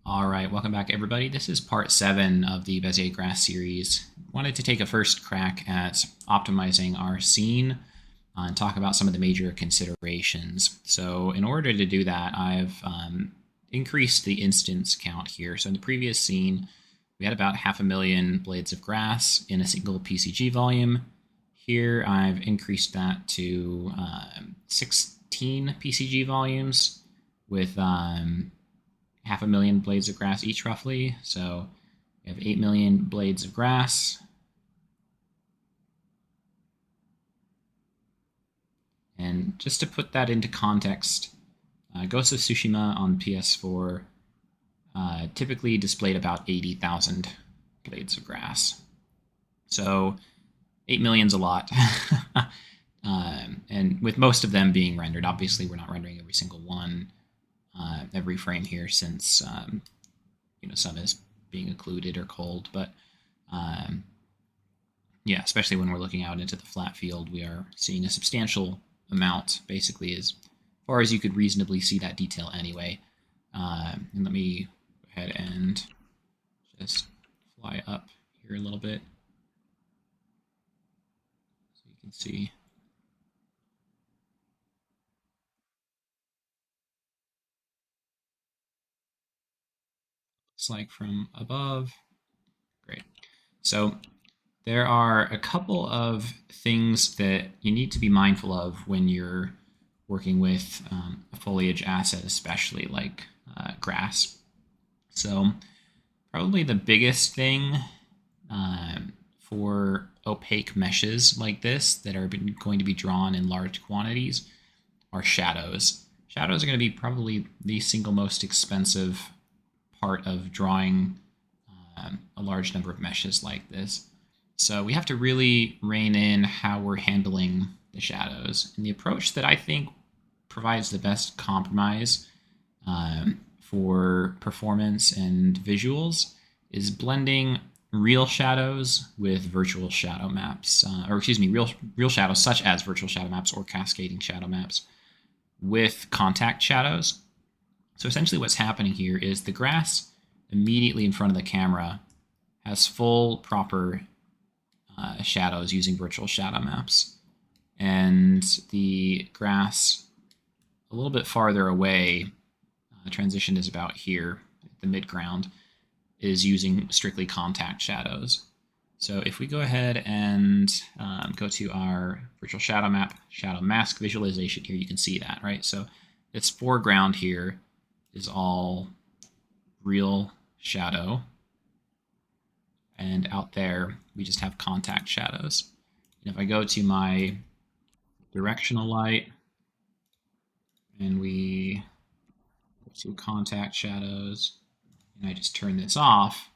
All right, welcome back, everybody. This is part 7 of the Bezier grass series. Wanted to take a first crack at optimizing our scene and talk about some of the major considerations. So in order to do that, I've increased the instance count here. So in the previous scene, we had about 500,000 blades of grass in a single PCG volume. Here, I've increased that to 16 PCG volumes with 500,000 blades of grass each, roughly. So we have 8 million blades of grass. And just to put that into context, Ghost of Tsushima on PS4 typically displayed about 80,000 blades of grass. So 8 million's a lot. And with most of them being rendered, obviously we're not rendering every single one, every frame here, since some is being occluded or culled. But yeah, especially when we're looking out into the flat field, we are seeing a substantial amount, basically as far as you could reasonably see that detail anyway. And let me go ahead and just fly up here a little bit so you can see. Looks like from above. Great. So there are a couple of things that you need to be mindful of when you're working with a foliage asset, especially like grass. So probably the biggest thing for opaque meshes like this that are going to be drawn in large quantities are shadows. Shadows are going to be probably the single most expensive part of drawing a large number of meshes like this. So we have to really rein in how we're handling the shadows. And the approach that I think provides the best compromise for performance and visuals is blending real shadows with virtual shadow maps, real shadows such as virtual shadow maps or cascading shadow maps with contact shadows. So essentially what's happening here is the grass immediately in front of the camera has full proper shadows using virtual shadow maps. And the grass a little bit farther away, transition is about here, the midground, is using strictly contact shadows. So if we go ahead and go to our virtual shadow map, shadow mask visualization here, you can see that, right? So its foreground here is all real shadow. And out there, we just have contact shadows. And if I go to my directional light and we go to contact shadows, and I just turn this off,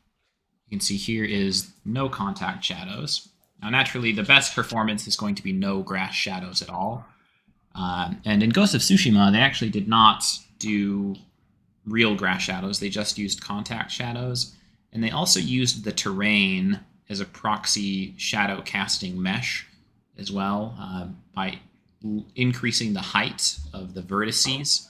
you can see here is no contact shadows. Now, naturally, the best performance is going to be no grass shadows at all. And in Ghost of Tsushima, they actually did not do real grass shadows. They just used contact shadows. And they also used the terrain as a proxy shadow casting mesh as well, by increasing the height of the vertices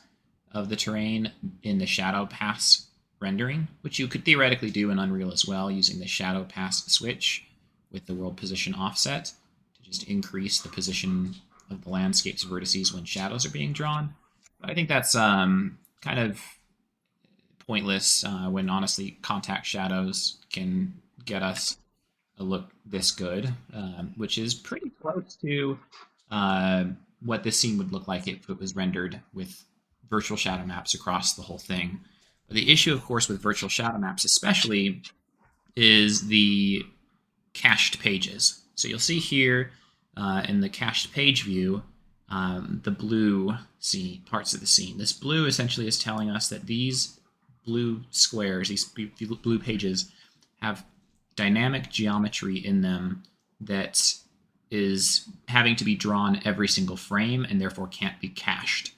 of the terrain in the shadow pass rendering, which you could theoretically do in Unreal as well, using the shadow pass switch with the world position offset to just increase the position of the landscape's vertices when shadows are being drawn. But I think that's kind of pointless when honestly contact shadows can get us a look this good, which is pretty close to what this scene would look like if it was rendered with virtual shadow maps across the whole thing. But the issue, of course, with virtual shadow maps especially is the cached pages. So you'll see here in the cached page view, the blue parts of the scene. This blue essentially is telling us that these blue squares, these blue pages, have dynamic geometry in them that is having to be drawn every single frame and therefore can't be cached.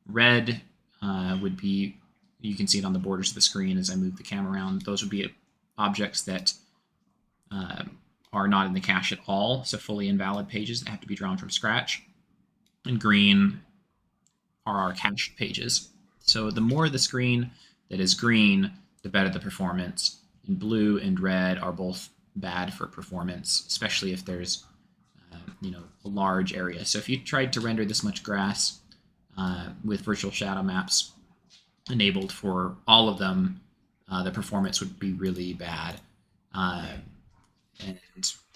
Red would be, you can see it on the borders of the screen as I move the camera around, those would be objects that are not in the cache at all, so fully invalid pages that have to be drawn from scratch. And green are our cached pages. So the more the screen that is green, the better the performance. And blue and red are both bad for performance, especially if there's a large area. So if you tried to render this much grass with virtual shadow maps enabled for all of them, the performance would be really bad. And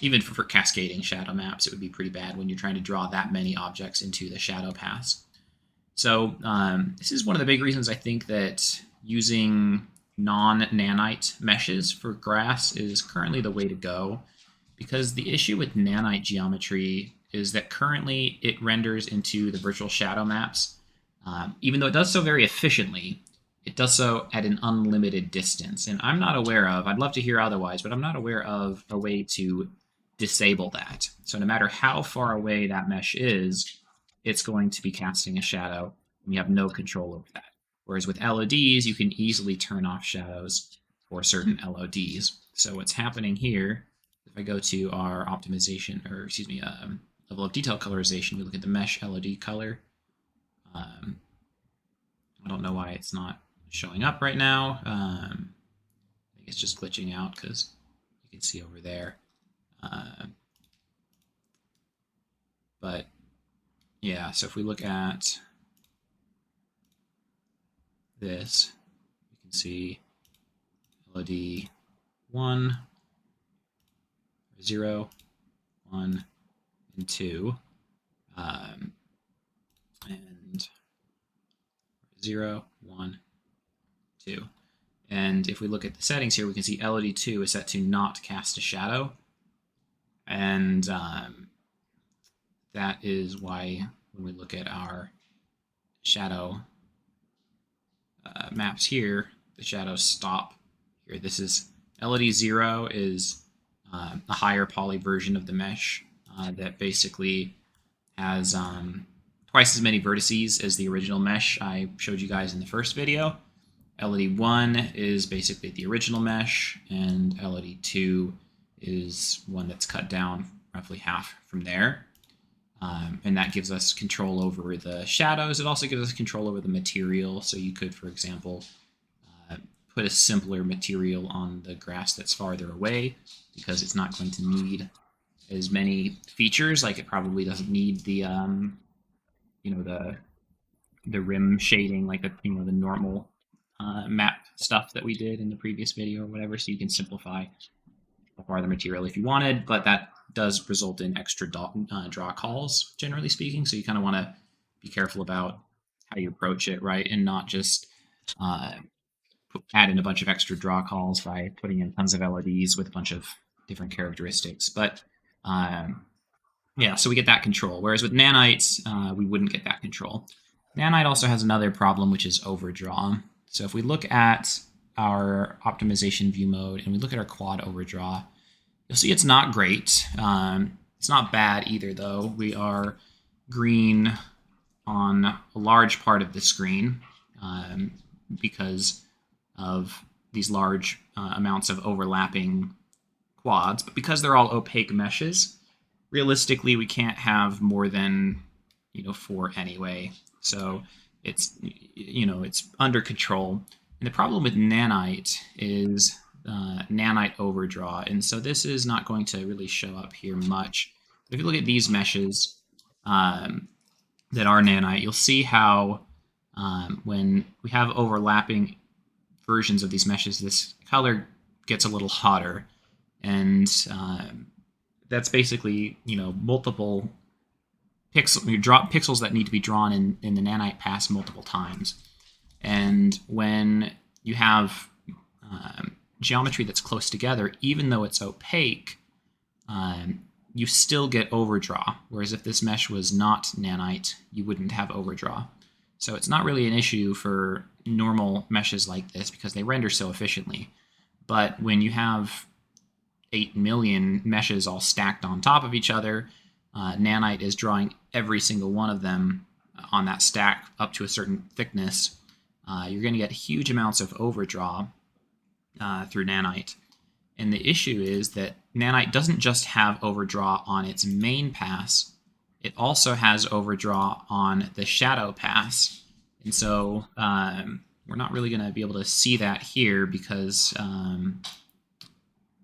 even for cascading shadow maps, it would be pretty bad when you're trying to draw that many objects into the shadow pass. So this is one of the big reasons I think that using non-nanite meshes for grass is currently the way to go, because the issue with nanite geometry is that currently it renders into the virtual shadow maps. Even though it does so very efficiently, it does so at an unlimited distance. And I'm not aware of, I'd love to hear otherwise, but I'm not aware of a way to disable that. So no matter how far away that mesh is, it's going to be casting a shadow, and you have no control over that. Whereas with LODs, you can easily turn off shadows for certain LODs. So what's happening here, if I go to our optimization, or excuse me, level of detail colorization, we look at the mesh LOD color. I don't know why it's not showing up right now. I think it's just glitching out because you can see over there. But yeah, so if we look at this, you can see LOD 1, 0, 1, and 2, and 0, 1, 2. And if we look at the settings here, we can see LOD2 is set to not cast a shadow. And that is why when we look at our shadow maps here, the shadows stop here. This is LOD0 is a higher poly version of the mesh that basically has twice as many vertices as the original mesh I showed you guys in the first video. LOD1 is basically the original mesh, and LOD2 is one that's cut down roughly half from there. And that gives us control over the shadows. It also gives us control over the material. So you could, for example, put a simpler material on the grass that's farther away, because it's not going to need as many features. Like it probably doesn't need the the rim shading, like the normal map stuff that we did in the previous video or whatever. So you can simplify the farther material if you wanted, but that does result in extra draw calls, generally speaking. So you kind of want to be careful about how you approach it, right? And not just add in a bunch of extra draw calls by putting in tons of LODs with a bunch of different characteristics. But yeah, so we get that control. Whereas with nanites, we wouldn't get that control. Nanite also has another problem, which is overdraw. So if we look at our optimization view mode and we look at our quad overdraw, you'll see it's not great. It's not bad either, though. We are green on a large part of the screen because of these large amounts of overlapping quads. But because they're all opaque meshes, realistically, we can't have more than 4 anyway. So it's it's under control. And the problem with nanite is nanite overdraw, and so this is not going to really show up here much. If you look at these meshes that are nanite, you'll see how when we have overlapping versions of these meshes, this color gets a little hotter, and that's basically multiple pixels that need to be drawn in the nanite pass multiple times. And when you have geometry that's close together, even though it's opaque, you still get overdraw. Whereas if this mesh was not nanite, you wouldn't have overdraw. So it's not really an issue for normal meshes like this because they render so efficiently. But when you have 8 million meshes all stacked on top of each other, nanite is drawing every single one of them on that stack up to a certain thickness. You're going to get huge amounts of overdraw through nanite. And the issue is that nanite doesn't just have overdraw on its main pass, it also has overdraw on the shadow pass. And so we're not really going to be able to see that here because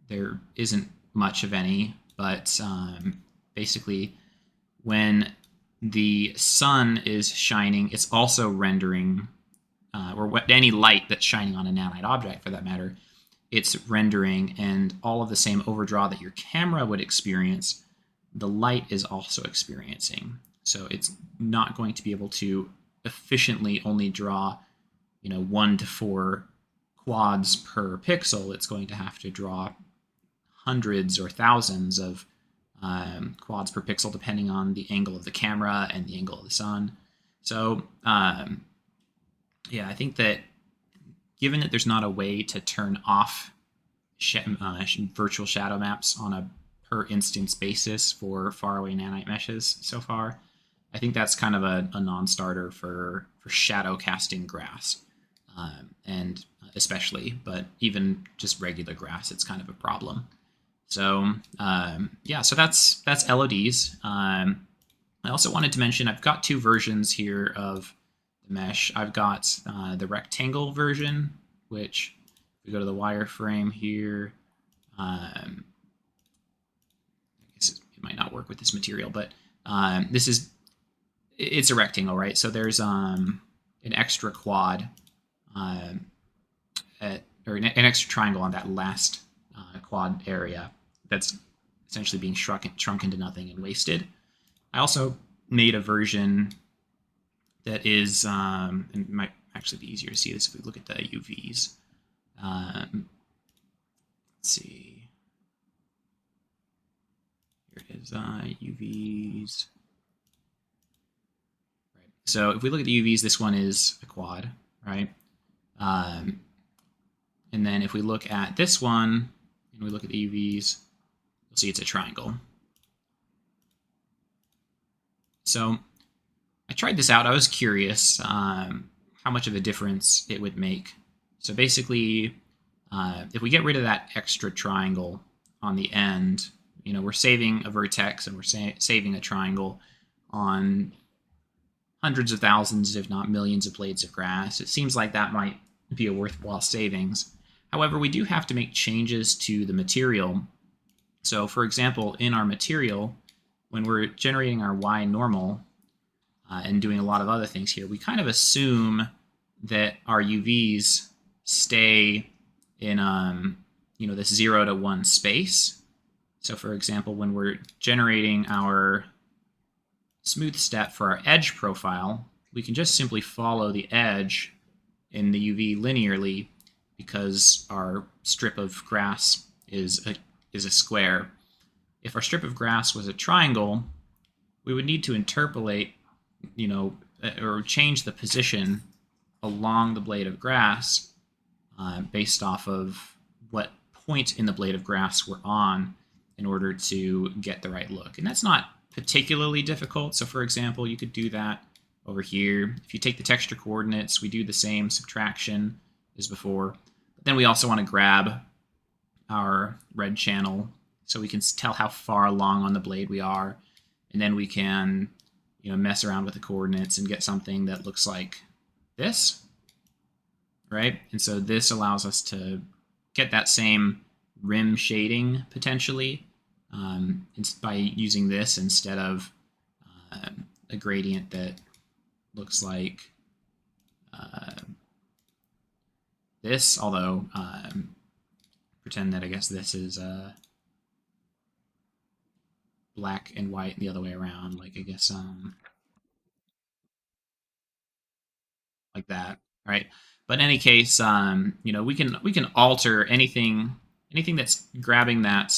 there isn't much of any, but basically when the sun is shining, it's also rendering, or any light that's shining on a nanite object for that matter, it's rendering, and all of the same overdraw that your camera would experience, the light is also experiencing. So it's not going to be able to efficiently only draw, 1 to 4 quads per pixel. It's going to have to draw hundreds or thousands of quads per pixel depending on the angle of the camera and the angle of the sun. So yeah, I think that given that there's not a way to turn off virtual shadow maps on a per instance basis for faraway nanite meshes so far, I think that's kind of a non-starter for shadow casting grass, and especially, but even just regular grass, it's kind of a problem. So yeah, so that's LODs. I also wanted to mention I've got 2 versions here of the mesh. I've got the rectangle version, which if we go to the wireframe here, I guess it might not work with this material, but it's a rectangle, right? So there's an extra quad or an extra triangle on that last quad area that's essentially being shrunk into nothing and wasted. I also made a version that is, and it might actually be easier to see this if we look at the UVs. Let's see. Here it is, UVs. Right. So if we look at the UVs, this one is a quad, right? And then if we look at this one, and we look at the UVs, you'll see it's a triangle. So I tried this out. I was curious how much of a difference it would make. So basically, if we get rid of that extra triangle on the end, we're saving a vertex and we're saving a triangle on hundreds of thousands, if not millions of blades of grass. It seems like that might be a worthwhile savings. However, we do have to make changes to the material. So for example, in our material, when we're generating our Y normal and doing a lot of other things here, we kind of assume that our UVs stay in this 0 to 1 space. So for example, when we're generating our smooth step for our edge profile, we can just simply follow the edge in the UV linearly because our strip of grass is a square. If our strip of grass was a triangle, we would need to interpolate, or change the position along the blade of grass based off of what point in the blade of grass we're on in order to get the right look. And that's not particularly difficult. So for example, you could do that over here. If you take the texture coordinates, we do the same subtraction as before. But then we also want to grab our red channel so we can tell how far along on the blade we are. And then we can mess around with the coordinates and get something that looks like this, right? And so this allows us to get that same rim shading potentially by using this instead of a gradient that looks like this, although pretend that I guess this is black and white the other way around, like I guess like that, right? But in any case, we can alter anything that's grabbing that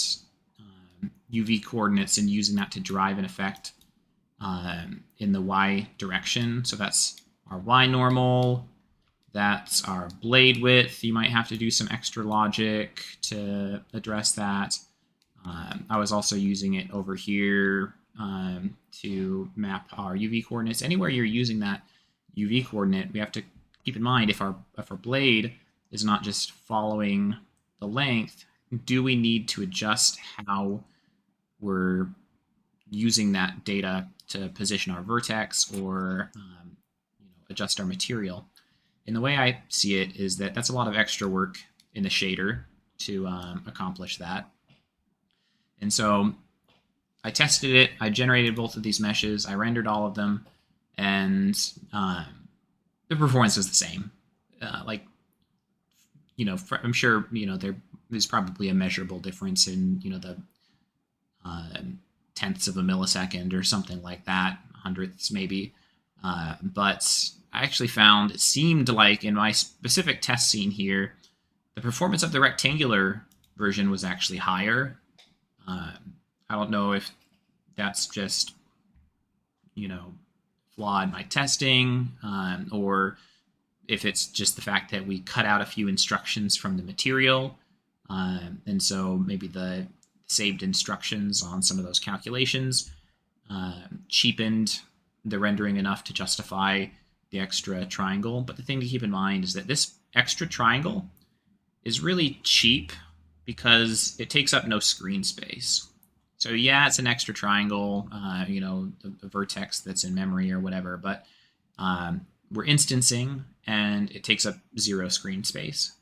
UV coordinates and using that to drive an effect in the Y direction. So that's our Y normal. That's our blade width. You might have to do some extra logic to address that. I was also using it over here to map our UV coordinates. Anywhere you're using that UV coordinate, we have to keep in mind if our blade is not just following the length, do we need to adjust how we're using that data to position our vertex or adjust our material? And the way I see it is that that's a lot of extra work in the shader to accomplish that. And so I tested it. I generated both of these meshes. I rendered all of them, and the performance was the same. Like, you know, I'm sure, you know, there's probably a measurable difference in, you know, the tenths of a millisecond or something like that, hundredths maybe. But I actually found it seemed like in my specific test scene here, the performance of the rectangular version was actually higher. I don't know if that's just, you know, flawed my testing, or if it's just the fact that we cut out a few instructions from the material. And so maybe the saved instructions on some of those calculations cheapened the rendering enough to justify the extra triangle. But the thing to keep in mind is that this extra triangle is really cheap because it takes up no screen space. So yeah, it's an extra triangle, you know, the vertex that's in memory or whatever, but we're instancing and it takes up 0 screen space.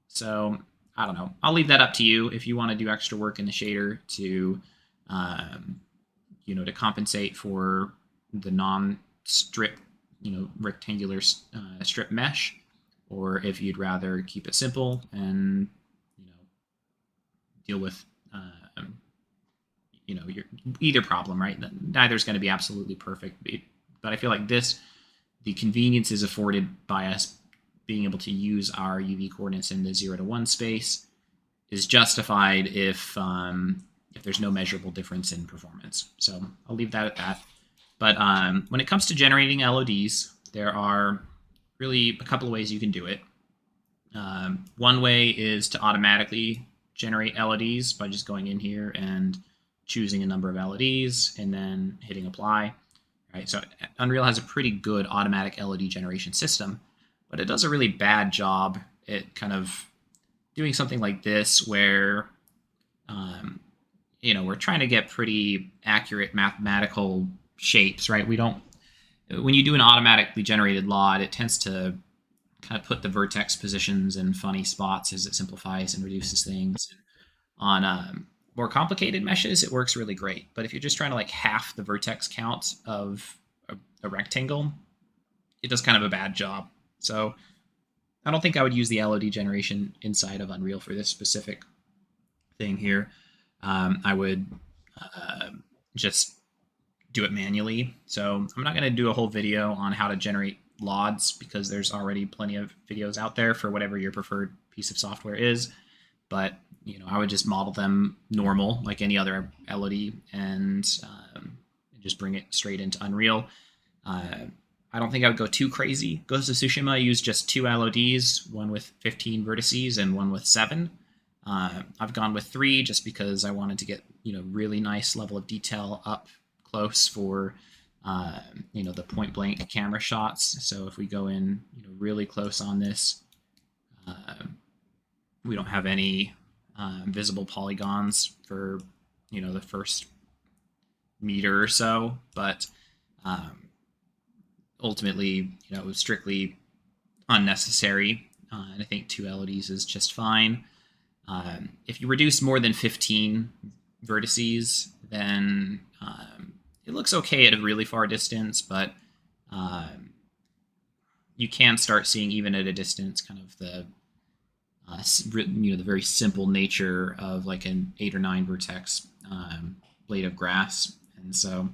So I don't know. I'll leave that up to you if you want to do extra work in the shader to, you know, to compensate for the non-strip, you know, rectangular strip mesh, or if you'd rather keep it simple and, you know, deal with, you know, either problem, right? Neither's going to be absolutely perfect, but I feel like the convenience is afforded by us being able to use our UV coordinates in the 0 to 1 space is justified if there's no measurable difference in performance. So I'll leave that at that. But when it comes to generating LODs, there are really a couple of ways you can do it. One way is to automatically generate LODs by just going in here and choosing a number of LODs and then hitting apply. Right, so Unreal has a pretty good automatic LOD generation system, but it does a really bad job at kind of doing something like this where, you know, we're trying to get pretty accurate mathematical shapes, right? When you do an automatically generated LOD, it tends to kind of put the vertex positions in funny spots as it simplifies and reduces things. On more complicated meshes, it works really great. But if you're just trying to like half the vertex count of a rectangle, it does kind of a bad job. So I don't think I would use the LOD generation inside of Unreal for this specific thing here. I would just do it manually. So I'm not going to do a whole video on how to generate LODs because there's already plenty of videos out there for whatever your preferred piece of software is. But you know, I would just model them normal, like any other LOD, and just bring it straight into Unreal. I don't think I would go too crazy. Ghost of Tsushima used just 2 LODs, one with 15 vertices and one with 7. I've gone with 3 just because I wanted to get, you know, really nice level of detail up close for, you know, the point blank camera shots. So if we go in, you know, really close on this, we don't have any visible polygons for, you know, the first meter or so, but ultimately, you know, it was strictly unnecessary, and I think 2 LODs is just fine. If you reduce more than 15 vertices, then it looks okay at a really far distance, but you can start seeing, even at a distance, kind of the you know, the very simple nature of like an 8 or 9 vertex blade of grass. And so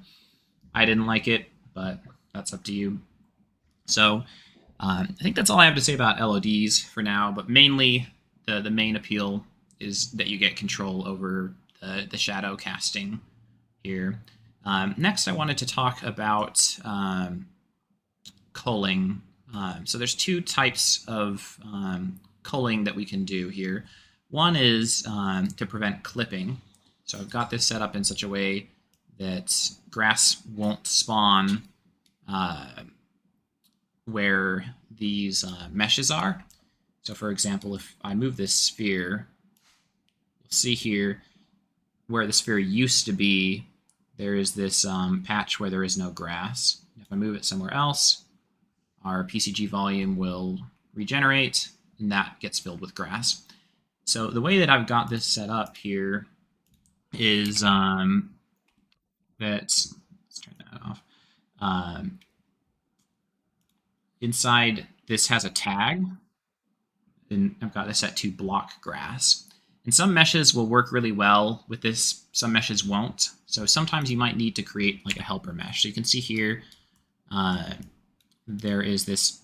I didn't like it, but that's up to you. So I think that's all I have to say about LODs for now, but mainly the main appeal is that you get control over the shadow casting here. Next, I wanted to talk about culling. So there's 2 types of culling that we can do here. One is to prevent clipping. So I've got this set up in such a way that grass won't spawn where these meshes are. So for example, if I move this sphere, you'll see here where the sphere used to be, there is this patch where there is no grass. If I move it somewhere else, our PCG volume will regenerate, and that gets filled with grass. So the way that I've got this set up here is that, let's turn that off. Inside this has a tag, and I've got this set to block grass. And some meshes will work really well with this, some meshes won't. So sometimes you might need to create like a helper mesh. So you can see here, there is this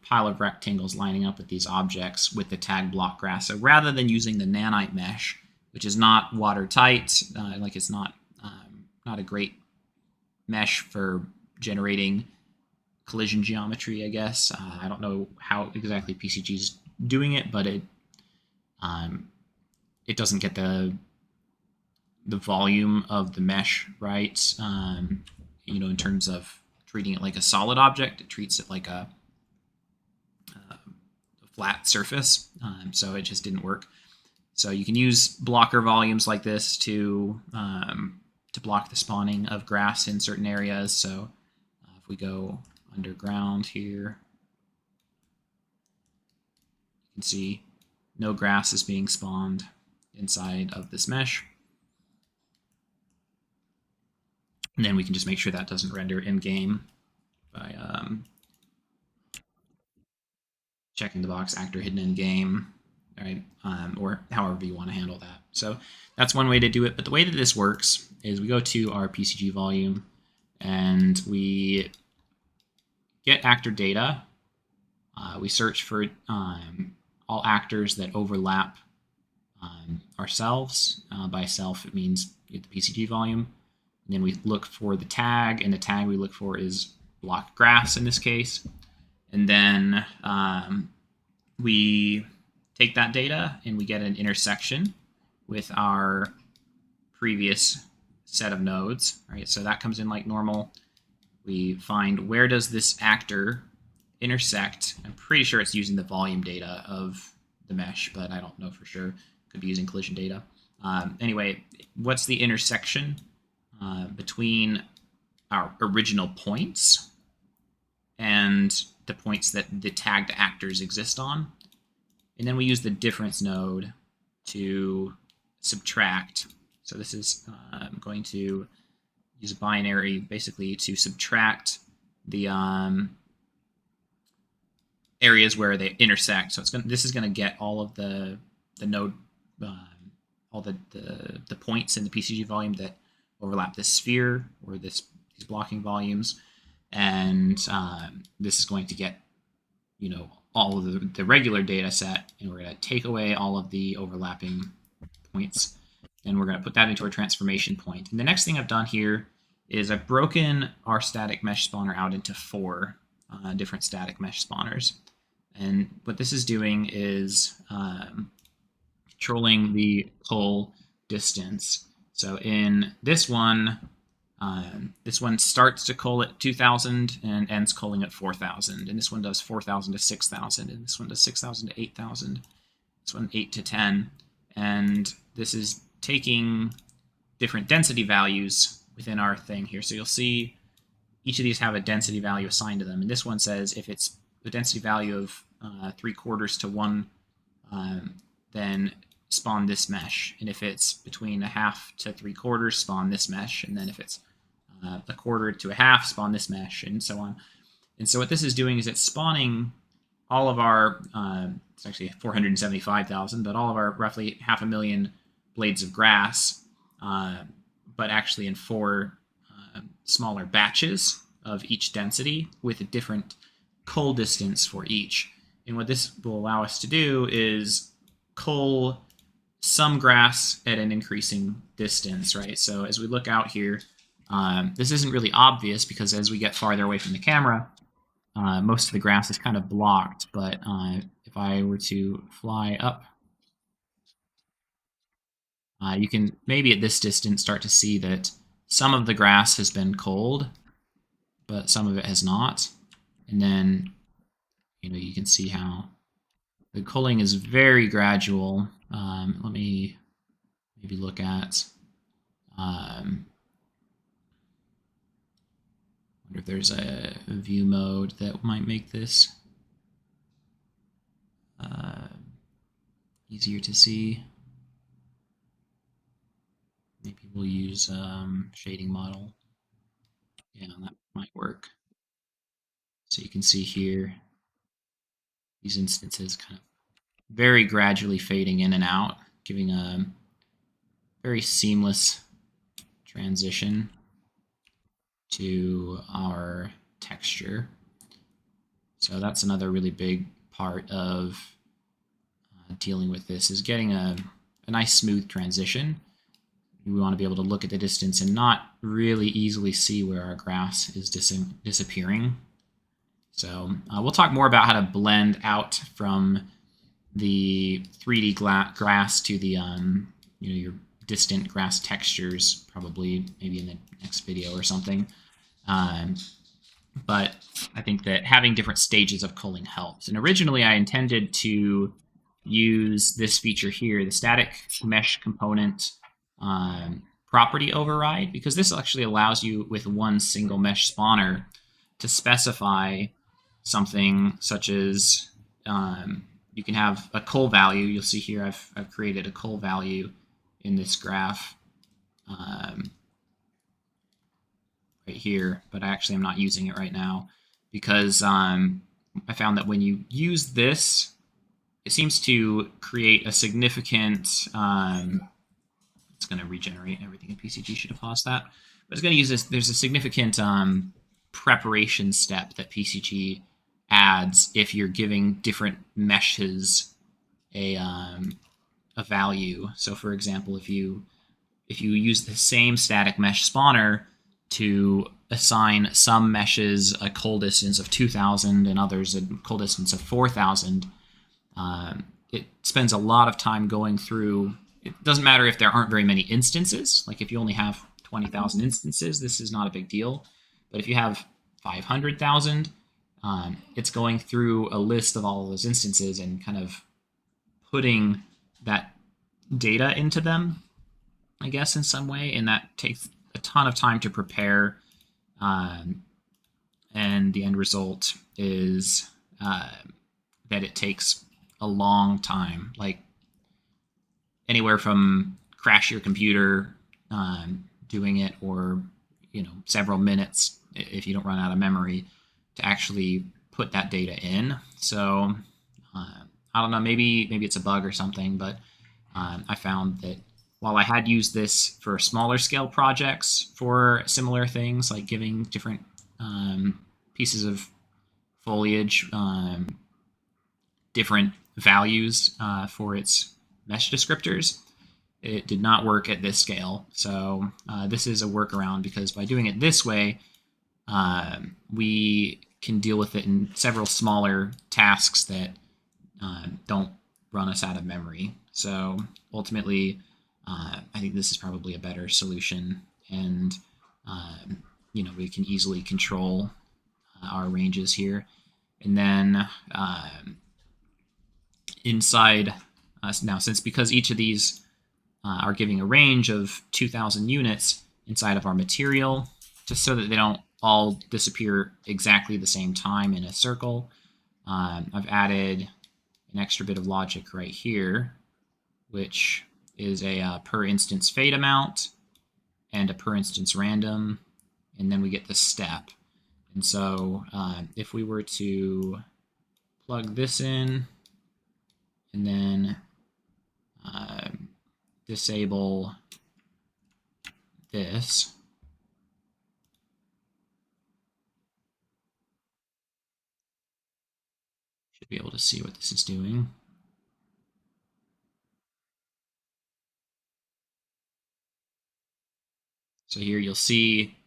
pile of rectangles lining up with these objects with the tag block grass. So rather than using the nanite mesh, which is not watertight, like it's not a great mesh for generating collision geometry, I guess. I don't know how exactly PCG is doing it, but it doesn't get the volume of the mesh right. In terms of treating it like a solid object, it treats it like a flat surface. So it just didn't work. So you can use blocker volumes like this to block the spawning of grass in certain areas. So if we go underground here, you can see no grass is being spawned inside of this mesh. And then we can just make sure that doesn't render in-game by checking the box actor hidden in-game, right? Or however you want to handle that. So that's one way to do it. But the way that this works is we go to our PCG volume and we get actor data. We search for all actors that overlap ourselves. By self, it means the PCG volume. And then we look for the tag, and the tag we look for is block grass in this case. And then we take that data and we get an intersection with our previous set of nodes, right? So that comes in like normal. We find where does this actor intersect. I'm pretty sure it's using the volume data of the mesh, but I don't know for sure. Could be using collision data. Anyway, what's the intersection between our original points and the points that the tagged actors exist on? And then we use the difference node to subtract. So this is going to use a binary basically to subtract the areas where they intersect. So this is going to get all of the node, all the points in the PCG volume that overlap this sphere or these blocking volumes, and this is going to get all of the regular data set, and we're going to take away all of the overlapping points, and we're going to put that into our transformation point. And the next thing I've done here is I've broken our static mesh spawner out into 4 different static mesh spawners. And what this is doing is controlling the cull distance. So in this one starts to cull at 2,000 and ends culling at 4,000. And this one does 4,000 to 6,000. And this one does 6,000 to 8,000. This one 8 to 10. And this is taking different density values within our thing here. So you'll see each of these have a density value assigned to them. And this one says if it's the density value of 3/4 to 1, then spawn this mesh. And if it's between 1/2 to 3/4, spawn this mesh. And then if it's 1/4 to 1/2, spawn this mesh, and so on. And so what this is doing is it's spawning all of our, it's actually 475,000, but all of our roughly 500,000 blades of grass, but actually in 4 smaller batches of each density with a different cull distance for each. And what this will allow us to do is cull some grass at an increasing distance, right? So as we look out here, this isn't really obvious because as we get farther away from the camera, most of the grass is kind of blocked. But if I were to fly up, you can maybe at this distance start to see that some of the grass has been culled, but some of it has not. And then, you can see how the culling is very gradual. Let me maybe look at, wonder if there's a view mode that might make this easier to see. Maybe we'll use shading model. Yeah, that might work. So you can see here, these instances kind of very gradually fading in and out, giving a very seamless transition to our texture. So that's another really big part of dealing with this, is getting a nice smooth transition. We want to be able to look at the distance and not really easily see where our grass is disappearing. So we'll talk more about how to blend out from the 3D grass to the your distant grass textures, probably maybe in the next video or something. But I think that having different stages of culling helps. And originally I intended to use this feature here, the static mesh component property override, because this actually allows you with one single mesh spawner to specify something such as you can have a cull value. You'll see here I've created a cull value in this graph right here, but actually I'm not using it right now because I found that when you use this, it seems to create a significant, it's going to regenerate everything in PCG, should have paused that, but it's going to use this, there's a significant preparation step that PCG adds if you're giving different meshes a value. So for example, if you use the same static mesh spawner to assign some meshes a cull distance of 2,000 and others a cull distance of 4,000, it spends a lot of time going through. It doesn't matter if there aren't very many instances. Like if you only have 20,000 instances, this is not a big deal. But if you have 500,000, it's going through a list of all of those instances and kind of putting that data into them, I guess, in some way. And that takes a ton of time to prepare. And the end result is that it takes a long time, like anywhere from crash your computer doing it, or several minutes if you don't run out of memory to actually put that data in. So I don't know, maybe it's a bug or something, but I found that while I had used this for smaller scale projects for similar things, like giving different pieces of foliage different values for its mesh descriptors, it did not work at this scale. So this is a workaround, because by doing it this way, we can deal with it in several smaller tasks that don't run us out of memory. So ultimately, I think this is probably a better solution, and we can easily control our ranges here. And then inside now, because each of these are giving a range of 2,000 units inside of our material, just so that they don't all disappear exactly the same time in a circle, I've added an extra bit of logic right here, which is a per instance fade amount and a per instance random, and then we get the step. And so if we were to plug this in and then disable this, should be able to see what this is doing. So here you'll see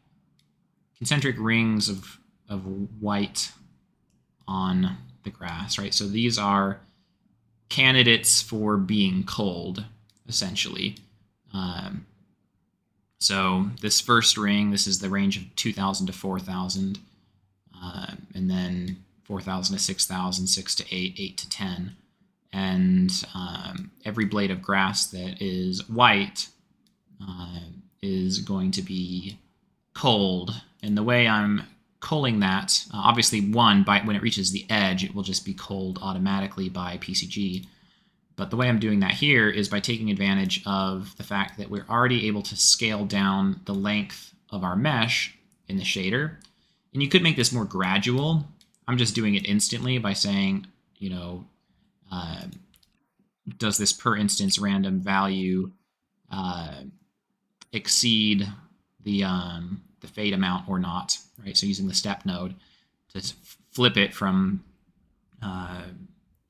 concentric rings of white on the grass, right? So these are candidates for being culled, essentially. So this first ring, this is the range of 2,000 to 4,000, and then 4,000 to 6,000, 6 to 8, 8 to 10. And every blade of grass that is white is going to be culled. And the way I'm culling that. Obviously, one, when it reaches the edge, it will just be culled automatically by PCG. But the way I'm doing that here is by taking advantage of the fact that we're already able to scale down the length of our mesh in the shader. And you could make this more gradual. I'm just doing it instantly by saying, does this per instance random value exceed the fade amount or not, right? So using the step node to flip it from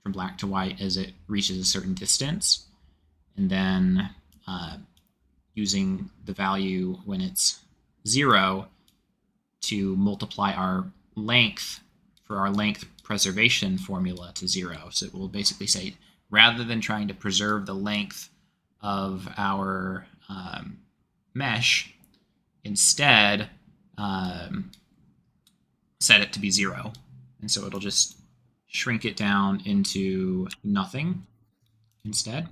black to white as it reaches a certain distance, and then using the value when it's 0 to multiply our length for our length preservation formula to 0. So it will basically say, rather than trying to preserve the length of our mesh, instead set it to be 0. And so it'll just shrink it down into nothing instead.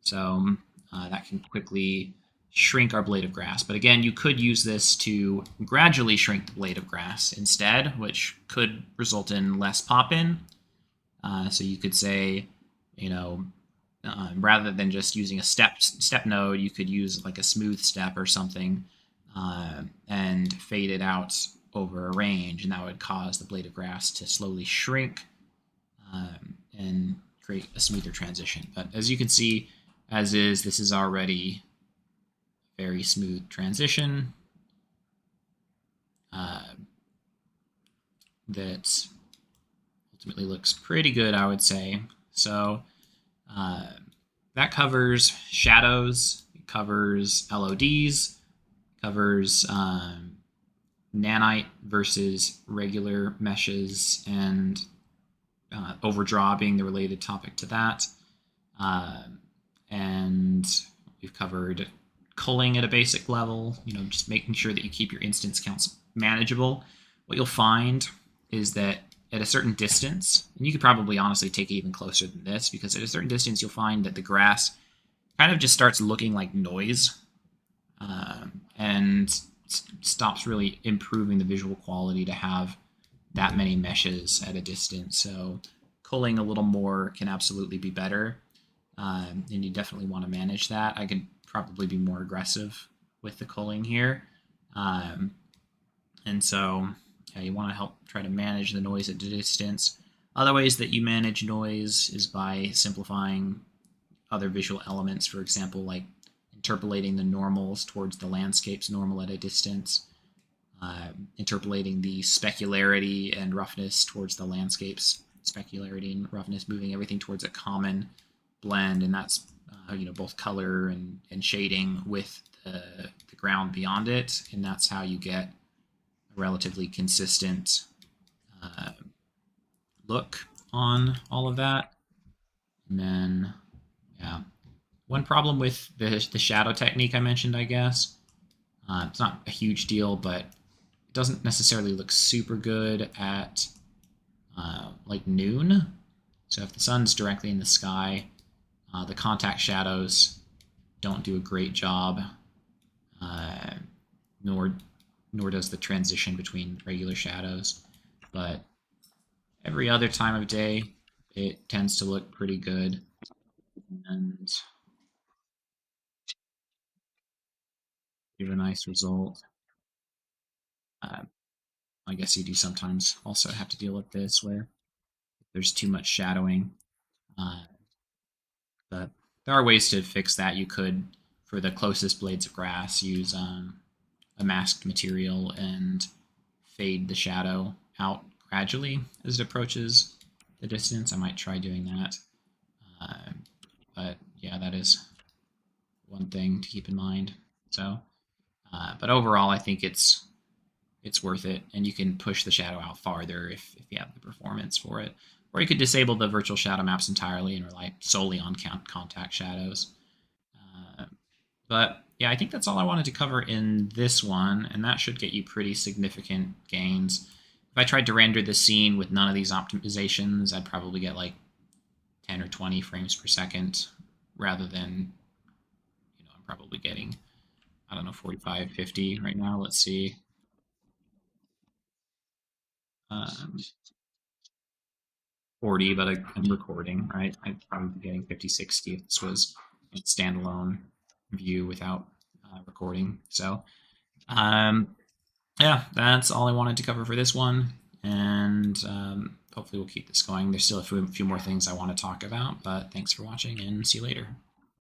So that can quickly shrink our blade of grass. But again, you could use this to gradually shrink the blade of grass instead, which could result in less pop-in. So you could say, rather than just using a step node, you could use like a smooth step or something and fade it out over a range, and that would cause the blade of grass to slowly shrink and create a smoother transition. But as you can see, as is, this is already a very smooth transition that ultimately looks pretty good, I would say. So that covers shadows, it covers LODs, covers nanite versus regular meshes, and overdraw being the related topic to that. And we've covered culling at a basic level, just making sure that you keep your instance counts manageable. What you'll find is that at a certain distance, and you could probably honestly take it even closer than this, because at a certain distance you'll find that the grass kind of just starts looking like noise and stops really improving the visual quality to have that many meshes at a distance. So culling a little more can absolutely be better, and you definitely want to manage that. I could probably be more aggressive with the culling here. And so you want to help try to manage the noise at a distance. Other ways that you manage noise is by simplifying other visual elements, for example, like interpolating the normals towards the landscape's normal at a distance, interpolating the specularity and roughness towards the landscape's specularity and roughness, moving everything towards a common blend, and that's both color and shading with the ground beyond it, and that's how you get a relatively consistent look on all of that. And then, one problem with the shadow technique I mentioned, I guess, it's not a huge deal, but it doesn't necessarily look super good at like noon. So if the sun's directly in the sky, the contact shadows don't do a great job, nor does the transition between regular shadows. But every other time of day, it tends to look pretty good, and give a nice result. I guess you do sometimes also have to deal with this where there's too much shadowing. But there are ways to fix that. You could, for the closest blades of grass, use a masked material and fade the shadow out gradually as it approaches the distance. I might try doing that. But yeah, that is one thing to keep in mind. So, but overall, I think it's worth it, and you can push the shadow out farther if you have the performance for it. Or you could disable the virtual shadow maps entirely and rely solely on contact shadows. But yeah, I think that's all I wanted to cover in this one, and that should get you pretty significant gains. If I tried to render the scene with none of these optimizations, I'd probably get like 10 or 20 frames per second, rather than, I'm probably getting, I don't know, 45, 50 right now. Let's see. 40, but I'm recording, right? I'd probably be getting 50, 60 if this was a standalone view without recording. So, yeah, that's all I wanted to cover for this one. And hopefully we'll keep this going. There's still a few more things I want to talk about, but thanks for watching and see you later.